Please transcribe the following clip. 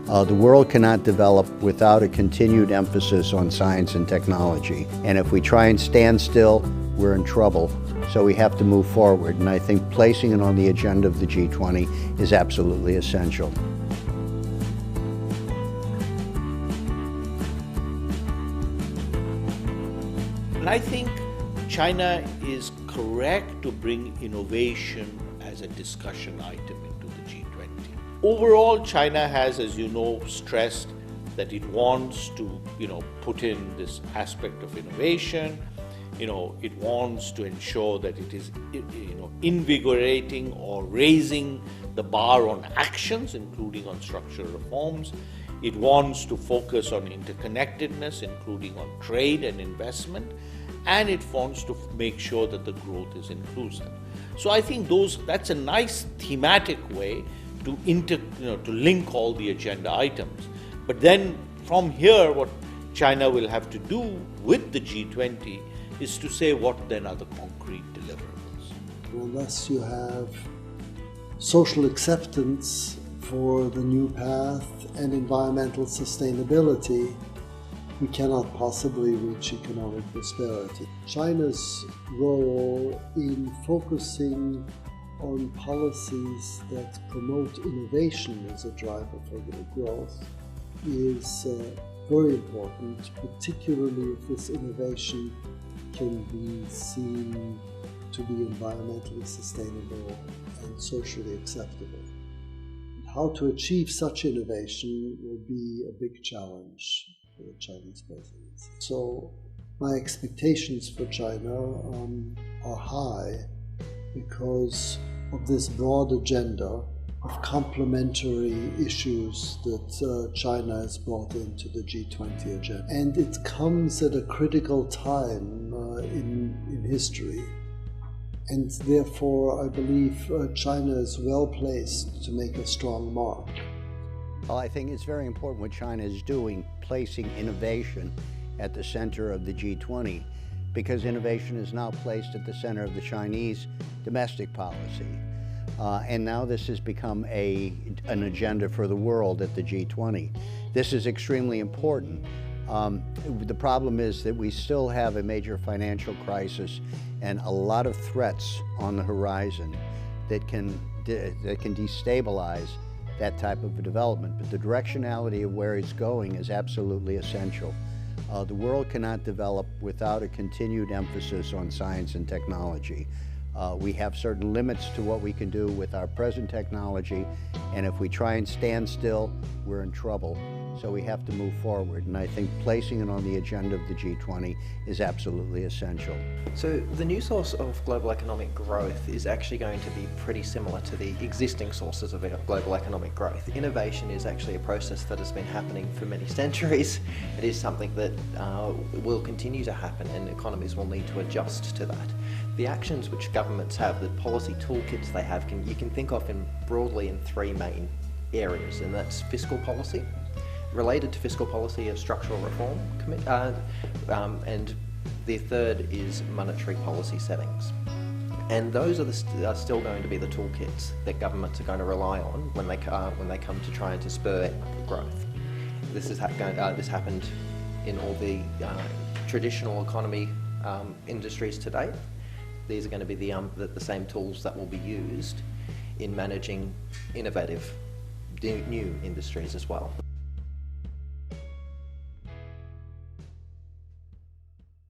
The world cannot develop without a continued emphasis on science and technology. And if we try and stand still, we're in trouble. So we have to move forward. And I think placing it on the agenda of the G20 is absolutely essential. And I think China is correct to bring innovation as a discussion item into the G20. Overall, China has, as you know, stressed that it wants to, put in this aspect of innovation. It wants to ensure that it is, invigorating or raising the bar on actions, including on structural reforms. It wants to focus on interconnectedness, including on trade and investment, and it wants to make sure that the growth is inclusive. So I think that's a nice thematic way to link all the agenda items. But then from here, what China will have to do with the G20 is to say what then are the concrete deliverables. Unless you have social acceptance for the new path and environmental sustainability, we cannot possibly reach economic prosperity. China's role in focusing on policies that promote innovation as a driver for growth is very important, particularly if this innovation can be seen to be environmentally sustainable and socially acceptable. How to achieve such innovation will be a big challenge for the Chinese presidency. So my expectations for China are high because of this broad agenda of complementary issues that China has brought into the G20 agenda. And it comes at a critical time in history. And therefore, I believe China is well placed to make a strong mark. Well, I think it's very important what China is doing, placing innovation at the center of the G20, because innovation is now placed at the center of the Chinese domestic policy. And now this has become an agenda for the world at the G20. This is extremely important. The problem is that we still have a major financial crisis and a lot of threats on the horizon that can destabilize that type of a development. But the directionality of where it's going is absolutely essential. The world cannot develop without a continued emphasis on science and technology. We have certain limits to what we can do with our present technology, and if we try and stand still, we're in trouble. So we have to move forward, and I think placing it on the agenda of the G20 is absolutely essential. So the new source of global economic growth is actually going to be pretty similar to the existing sources of global economic growth. Innovation is actually a process that has been happening for many centuries. It is something that will continue to happen, and economies will need to adjust to that. The actions which governments have, the policy toolkits they have, you can think of broadly in three main areas, and that's fiscal policy. Related to fiscal policy is structural reform, and the third is monetary policy settings. And those are still going to be the toolkits that governments are going to rely on when they come to trying to spur growth. This happened in all the traditional economy industries today. These are going to be the same tools that will be used in managing innovative new industries as well.